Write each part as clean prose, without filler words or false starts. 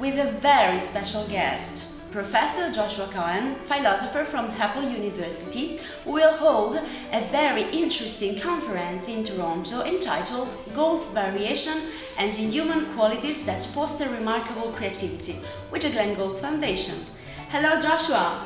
with a very special guest. Professor Joshua Cohen, philosopher from Apple University, will hold a very interesting conference in Toronto entitled Gould's Variation and Inhuman Qualities that Foster Remarkable Creativity with the Glenn Gould Foundation. Hello, Joshua.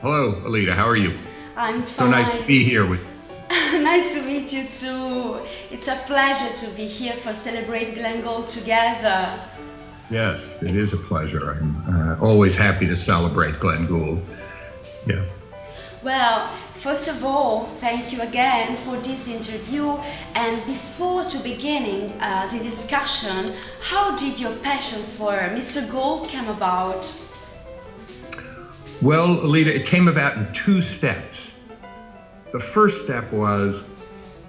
Hello, Alida. How are you? I'm fine. So nice to be here with you. Nice to meet you too. It's a pleasure to be here for Celebrate Glenn Gould together. Yes, it is a pleasure. I'm always happy to celebrate Glenn Gould. Yeah. Well, first of all, thank you again for this interview. And before to beginning the discussion, how did your passion for Mr. Gould come about? Well, Alida, it came about in two steps. The first step was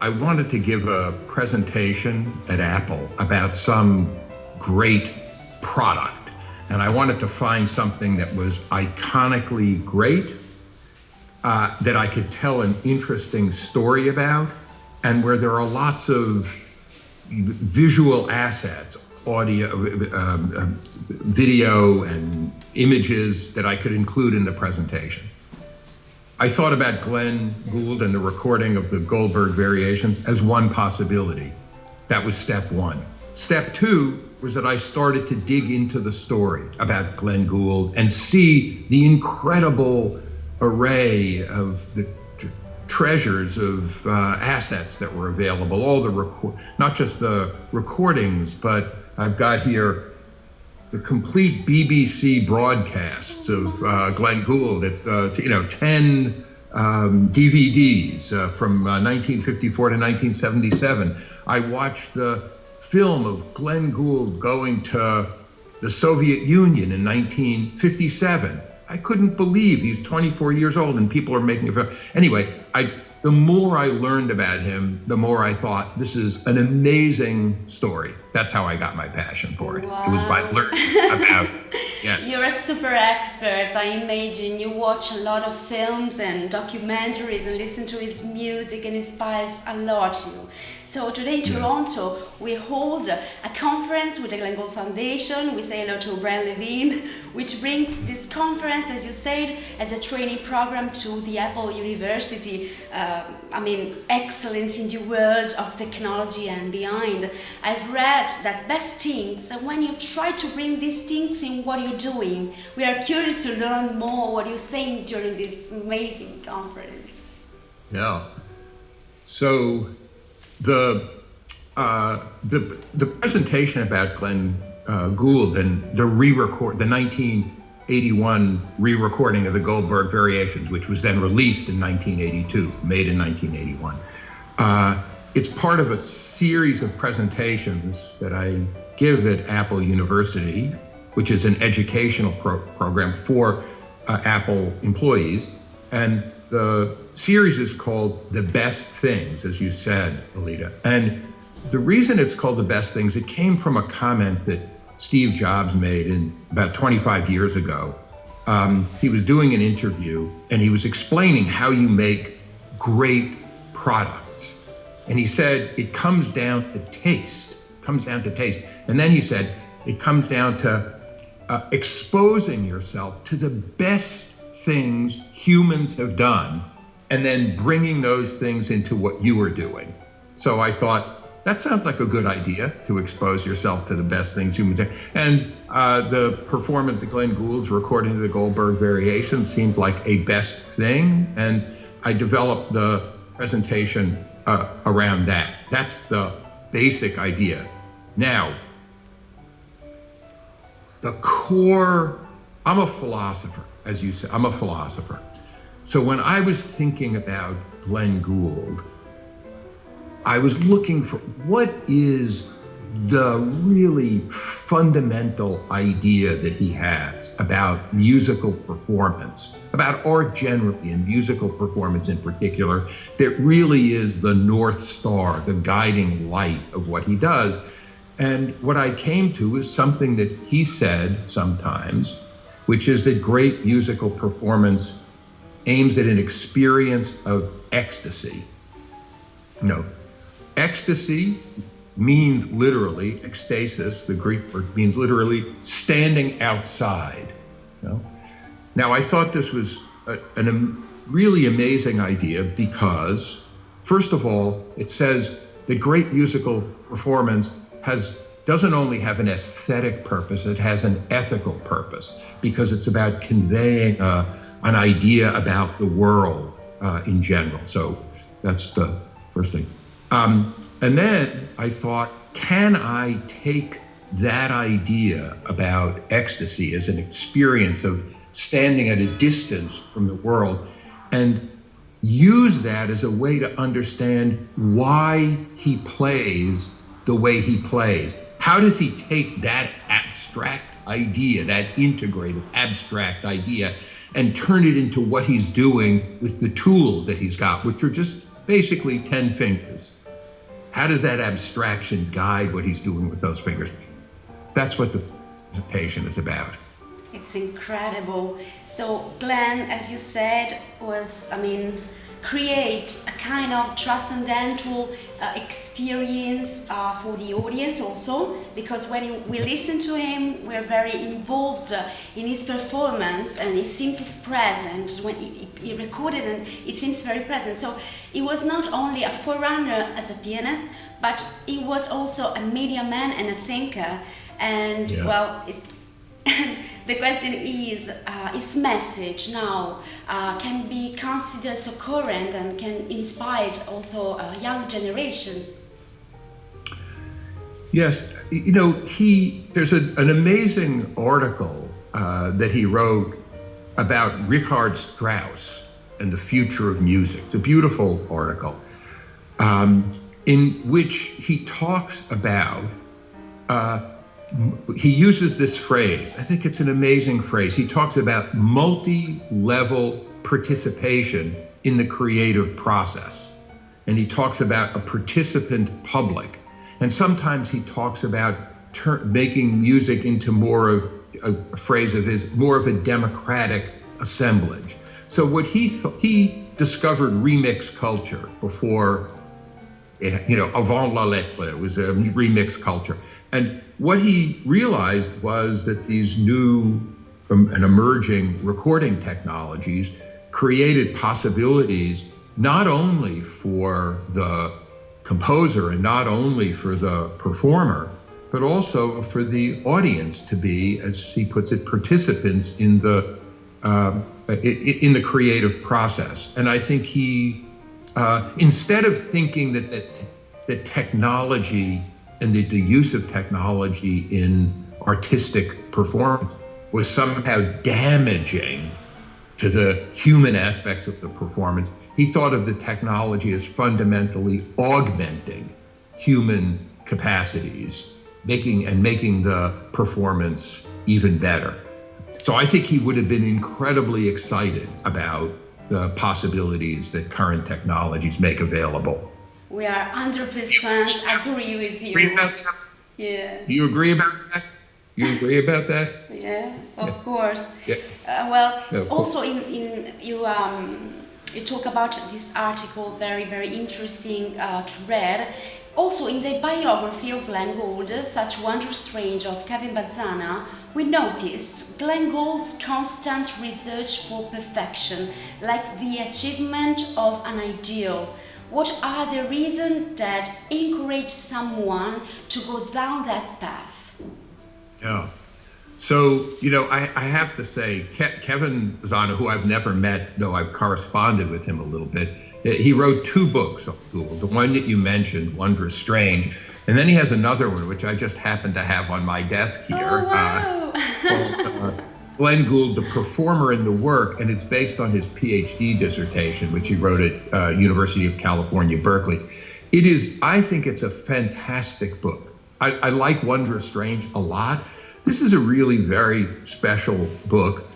I wanted to give a presentation at Apple about some great product, and I wanted to find something that was iconically great, that I could tell an interesting story about, and where there are lots of visual assets, audio, video, and images that I could include in the presentation. I thought about Glenn Gould and the recording of the Goldberg Variations as one possibility. That was step one. Step two was that I started to dig into the story about Glenn Gould and see the incredible array of the treasures of assets that were available, all the not just the recordings, but I've got here the complete BBC broadcasts of Glenn Gould. It's 10 DVDs from 1954 to 1977. I watched the film of Glenn Gould going to the Soviet Union in 1957. I couldn't believe he's 24 years old and people are making a film. Anyway, the more I learned about him, the more I thought this is an amazing story. That's how I got my passion for it. Wow. It was by learning about it. Yes. You're a super expert. I imagine you watch a lot of films and documentaries and listen to his music, and inspires a lot you. So today in Toronto, we hold a conference with the Glenn Gould Foundation. We say hello to Brian Levine, which brings this conference, as you said, as a training program to the Apple University. Excellence in the world of technology and beyond. I've read that best things are when you try to bring these things in what you're doing. We are curious to learn more what you're saying during this amazing conference. Yeah. So the presentation about Glenn Gould and the 1981 re-recording of the Goldberg Variations, which was then released in 1982, made in 1981. It's part of a series of presentations that I give at Apple University, which is an educational program for Apple employees. And the series is called The Best Things, as you said, Alida. And the reason it's called The Best Things, it came from a comment that Steve Jobs made about 25 years ago. He was doing an interview and he was explaining how you make great products. And he said, it comes down to taste, And then he said, it comes down to exposing yourself to the best things humans have done, and then bringing those things into what you are doing. So I thought, that sounds like a good idea, to expose yourself to the best things humans have. And the performance of Glenn Gould's recording of the Goldberg Variations seemed like a best thing, and I developed the presentation around that. That's the basic idea. Now, the core, I'm a philosopher, as you said, I'm a philosopher. So when I was thinking about Glenn Gould, I was looking for what is the really fundamental idea that he has about musical performance, about art generally and musical performance in particular, that really is the North Star, the guiding light of what he does. And what I came to is something that he said sometimes, which is that great musical performance aims at an experience of ecstasy. Ecstasy means literally, ecstasis, the Greek word means literally standing outside. You know? Now, I thought this was a really amazing idea because, first of all, it says the great musical performance doesn't only have an aesthetic purpose, it has an ethical purpose because it's about conveying an idea about the world in general. So that's the first thing. And then I thought, can I take that idea about ecstasy as an experience of standing at a distance from the world and use that as a way to understand why he plays the way he plays? How does he take that abstract idea, that integrated abstract idea, and turn it into what he's doing with the tools that he's got, which are just basically 10 fingers? How does that abstraction guide what he's doing with those fingers? That's what the presentation is about. It's incredible. So Glenn, as you said, create a kind of transcendental experience for the audience also, because when we listen to him, we're very involved in his performance, and it seems he's present. When he recorded, and it seems very present. So he was not only a forerunner as a pianist, but he was also a media man and a thinker. And the question is, his message now can be considered so current and can inspire also young generations. Yes, you know, there's an amazing article that he wrote about Richard Strauss and the future of music. It's a beautiful article in which he talks about he uses this phrase. I think it's an amazing phrase. He talks about multi-level participation in the creative process. And he talks about a participant public. And sometimes he talks about making music into more of a phrase of his, more of a democratic assemblage. So what he discovered remix culture before it, you know, avant la lettre, it was a remix culture. And what he realized was that these new and emerging recording technologies created possibilities not only for the composer and not only for the performer, but also for the audience to be, as he puts it, participants in the creative process. And I think he, instead of thinking that technology and the use of technology in artistic performance was somehow damaging to the human aspects of the performance, he thought of the technology as fundamentally augmenting human capacities, making the performance even better. So I think he would have been incredibly excited about the possibilities that current technologies make available. We are 100% agree with you. Agree about that? Yeah. Do you agree about that? You agree about that? Yeah, of course. Yeah. Also in you talk about this article, very, very interesting to read. Also in the biography of Glenn Gould, Such Wondrous Strange of Kevin Bazzana, we noticed Glenn Gould's constant research for perfection, like the achievement of an ideal. What are the reasons that encourage someone to go down that path? Yeah. So, you know, I have to say, Kevin Bazzana, who I've never met, though I've corresponded with him a little bit, he wrote 2 books on Gould. The one that you mentioned, Wondrous Strange, and then he has another one, which I just happen to have on my desk here. Oh, wow. Called Glenn Gould, The Performer in the Work, and it's based on his PhD dissertation, which he wrote at University of California, Berkeley. I think it's a fantastic book. I like Wondrous Strange a lot. This is a really very special book.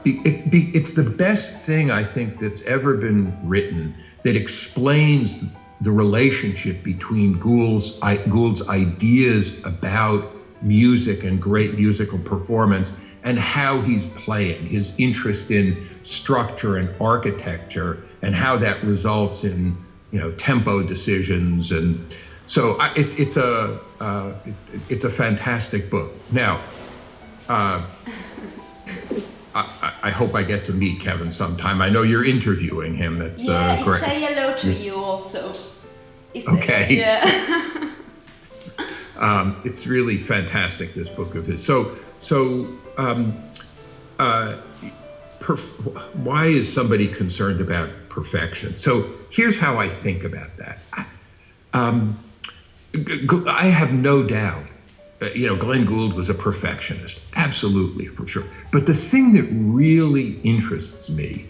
It's the best thing I think that's ever been written that explains the relationship between Gould's ideas about music and great musical performance and how he's playing, his interest in structure and architecture, and how that results in, you know, tempo decisions. And it's a fantastic book. Now, I hope I get to meet Kevin sometime. I know you're interviewing him. That's great. Say hello to you also. Okay. Yeah. It's really fantastic, this book of his. Why is somebody concerned about perfection? So here's how I think about that. I have no doubt, Glenn Gould was a perfectionist, absolutely, for sure. But the thing that really interests me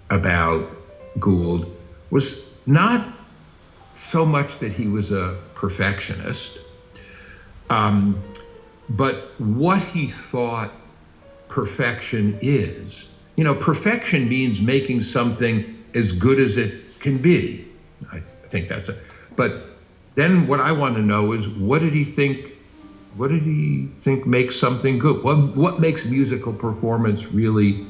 about Gould was not so much that he was a perfectionist, but what he thought perfection is. Perfection means making something as good as it can be. I think that's but then what I want to know is what did he think makes something good? What makes musical performance really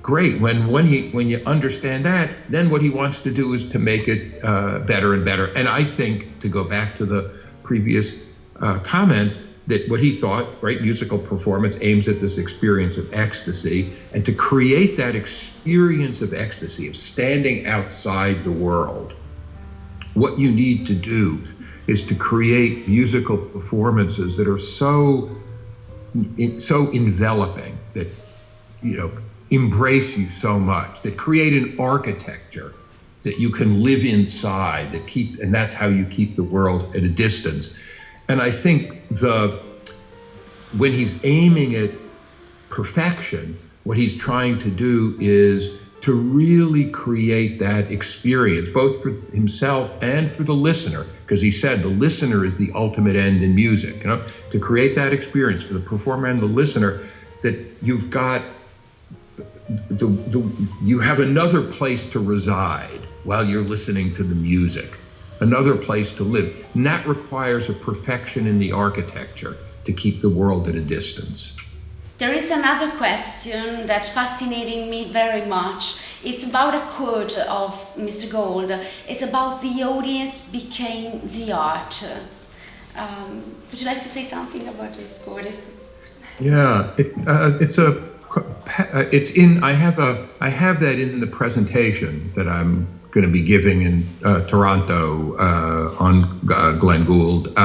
great? When you understand that, then what he wants to do is to make it better and better. And I think, to go back to the previous comments, that what he thought, right, musical performance aims at this experience of ecstasy, and to create that experience of ecstasy, of standing outside the world, what you need to do is to create musical performances that are so enveloping, that embrace you so much, that create an architecture that you can live inside, and that's how you keep the world at a distance. And I think when he's aiming at perfection, what he's trying to do is to really create that experience, both for himself and for the listener, because he said the listener is the ultimate end in music. To create that experience for the performer and the listener, that you've got you have another place to reside while you're listening to the music, another place to live. And that requires a perfection in the architecture to keep the world at a distance. There is another question that fascinating me very much. It's about a quote of Mr. Gould. It's about the audience became the art. Would you like to say something about this quote? Yeah, I have that in the presentation that I'm going to be giving in Toronto on Glenn Gould.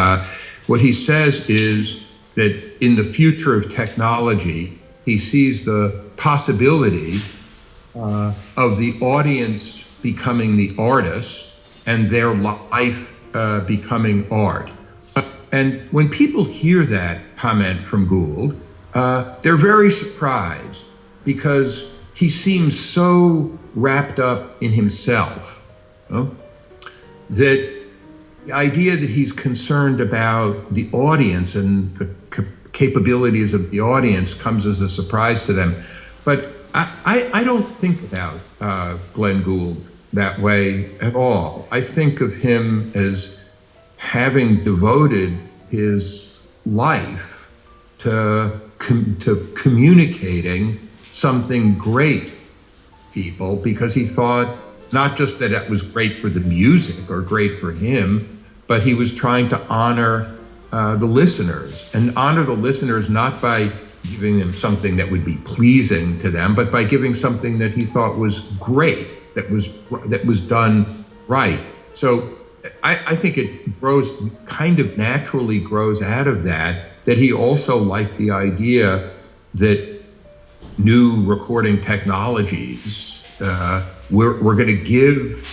What he says is that in the future of technology, he sees the possibility of the audience becoming the artist and their life becoming art. And when people hear that comment from Gould, they're very surprised, because he seems so wrapped up in himself, that the idea that he's concerned about the audience and the capabilities of the audience comes as a surprise to them. But I don't think about Glenn Gould that way at all. I think of him as having devoted his life to communicating something great, people, because he thought not just that it was great for the music or great for him, but he was trying to honor the listeners, and honor the listeners not by giving them something that would be pleasing to them, but by giving something that he thought was great, that was done right. So I think it kind of naturally grows out of that he also liked the idea that new recording technologies were going to give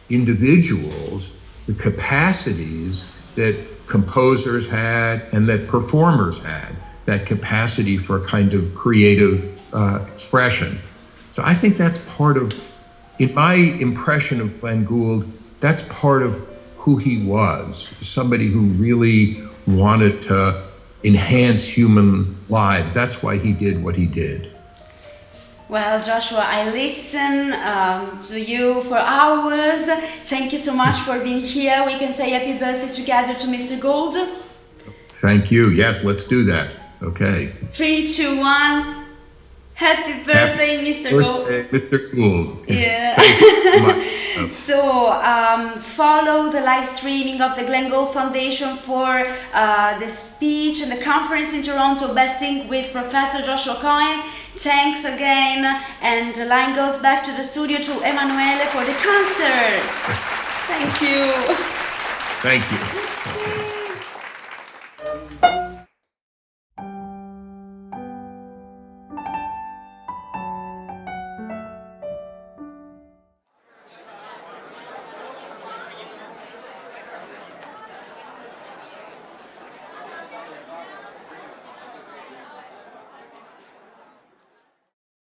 individuals the capacities that composers had and that performers had, that capacity for kind of creative expression. So I think that's part of, in my impression of Glenn Gould, that's part of who he was, somebody who really wanted to enhance human lives. That's why he did what he did. Well, Joshua, I listen to you for hours. Thank you so much for being here. We can say happy birthday together to Mr. Gould. Thank you. Yes, let's do that. Okay. 3, 2, 1. Happy birthday, Mr. Gould. Mr. Gould. Yeah. Thank you so much. So follow the live streaming of the Glenn Gould Foundation for the speech and the conference in Toronto, Besting with Professor Joshua Cohen. Thanks again, and the line goes back to the studio to Emanuele for the concerts. Thank you. Thank you. Okay.